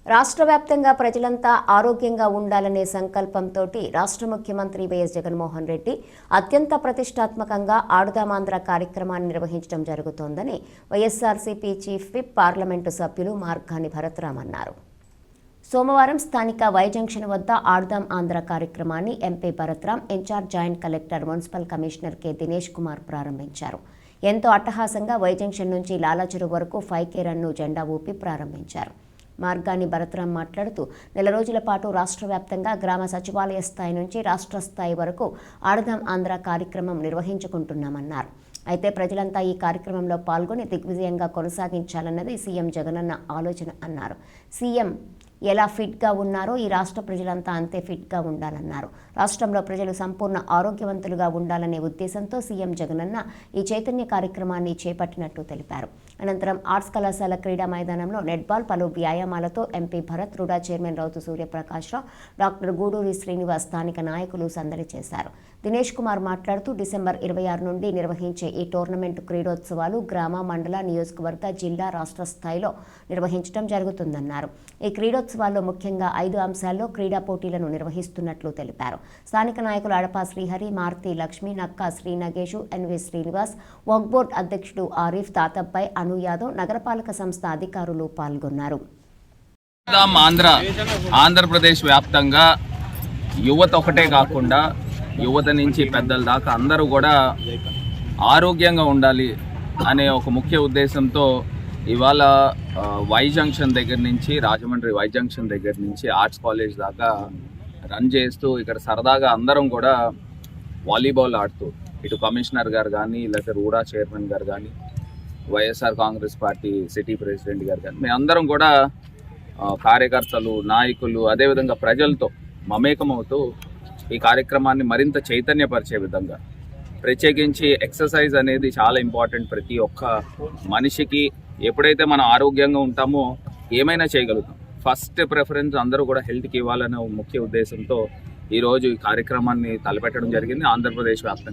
రాష్ట్ర వ్యాప్తంగా ప్రజలంతా ఆరోగ్యంగా ఉండాలనే సంకల్పంతో రాష్ట్ర ముఖ్యమంత్రి వైఎస్ జగన్మోహన్ రెడ్డి అత్యంత ప్రతిష్టాత్మకంగా ఆడుదామాంధ్ర కార్యక్రమాన్ని నిర్వహించడం జరుగుతోందని వైఎస్ఆర్సీపీ చీఫ్ విప్ పార్లమెంటు సభ్యులు మార్గాని భరత్రామ్ అన్నారు. సోమవారం స్థానిక వై జంక్షన్ వద్ద ఆడుదాం ఆంధ్ర కార్యక్రమాన్ని MP Bharatram, incharge joint collector, municipal commissioner K Dinesh Kumar ప్రారంభించారు. ఎంతో అట్టహాసంగా వై జంక్షన్ నుంచి లాలాచెరువు వరకు 5K రన్ను జెండా ఊపి ప్రారంభించారు. మార్గాని భరత్రామ్ మాట్లాడుతూ, నెల రోజుల పాటు రాష్ట్ర వ్యాప్తంగా గ్రామ సచివాలయ స్థాయి నుంచి రాష్ట్ర స్థాయి వరకు ఆడుదాం ఆంధ్ర కార్యక్రమం నిర్వహించుకుంటున్నామన్నారు. అయితే ప్రజలంతా ఈ కార్యక్రమంలో పాల్గొని దిగ్విజయంగా కొనసాగించాలన్నది సీఎం జగనన్న ఆలోచన అన్నారు. సీఎం ఎలా ఫిట్గా ఉన్నారో ఈ రాష్ట్ర ప్రజలంతా అంతే ఫిట్గా ఉండాలన్నారు. రాష్ట్రంలో ప్రజలు సంపూర్ణ ఆరోగ్యవంతులుగా ఉండాలనే ఉద్దేశంతో సీఎం జగనన్న ఈ చైతన్య కార్యక్రమాన్ని చేపట్టినట్టు తెలిపారు. అనంతరం ఆర్ట్స్ కళాశాల క్రీడా మైదానంలో నెట్బాల్, పలు వ్యాయామాలతో MP Bharat, RUDA chairman Rautu Suryaprakashrao, doctor Guduri Srinivas స్థానిక నాయకులు సందడి చేశారు. దినేష్ కుమార్ మాట్లాడుతూ, డిసెంబర్ 26 నుండి నిర్వహించే ఈ టోర్నమెంట్ క్రీడోత్సవాలు గ్రామ, మండల, నియోజకవర్గ, జిల్లా, రాష్ట్ర స్థాయిలో నిర్వహించడం జరుగుతుందన్నారు. ఈ క్రీడోత్సవాల్లో ముఖ్యంగా 5 అంశాల్లో క్రీడా పోటీలను నిర్వహిస్తున్నట్లు తెలిపారు. స్థానిక నాయకులు అడపా శ్రీహరి, మారుతి లక్ష్మి, నక్కా శ్రీ నగేషు, ఎన్వి శ్రీనివాస్, వక్ఫ్ బోర్డు అధ్యక్షుడు ఆరిఫ్, తాతబ్బాయ్, అను యాదవ్, నగరపాలక సంస్థ అధికారులు పాల్గొన్నారు. ఆంధ్రప్రదేశ్ వ్యాప్తంగా యువత ఒకటే కాకుండా యువత నుంచి పెద్దల దాకా అందరూ కూడా ఆరోగ్యంగా ఉండాలి అనే ఒక ముఖ్య ఉద్దేశంతో ఇవాళ వై జంక్షన్ దగ్గర నుంచి, రాజమండ్రి వై జంక్షన్ దగ్గర నుంచి ఆర్ట్స్ కాలేజ్ దాకా రన్ చేస్తూ ఇక్కడ సరదాగా అందరం కూడా వాలీబాల్ ఆడుతూ, ఇటు కమిషనర్ గారు కానీ, లేకపోతే రూడా చైర్మన్ గారు కానీ, YSR Congress party city president గారు కానీ, మేమందరం కూడా కార్యకర్తలు, నాయకులు, అదేవిధంగా ప్రజలతో మమేకమవుతూ ఈ కార్యక్రమాన్ని మరింత చైతన్యపరిచే విధంగా, ప్రత్యేకించి ఎక్సర్సైజ్ అనేది చాలా ఇంపార్టెంట్. ప్రతి ఒక్క మనిషికి ఎప్పుడైతే మనం ఆరోగ్యంగా ఉంటామో ఏమైనా చేయగలుగుతాం. ఫస్ట్ ప్రిఫరెన్స్ అందరూ కూడా హెల్త్కి ఇవ్వాలనే ముఖ్య ఉద్దేశంతో ఈరోజు ఈ కార్యక్రమాన్ని తలపెట్టడం జరిగింది ఆంధ్రప్రదేశ్ వ్యాప్తంగా.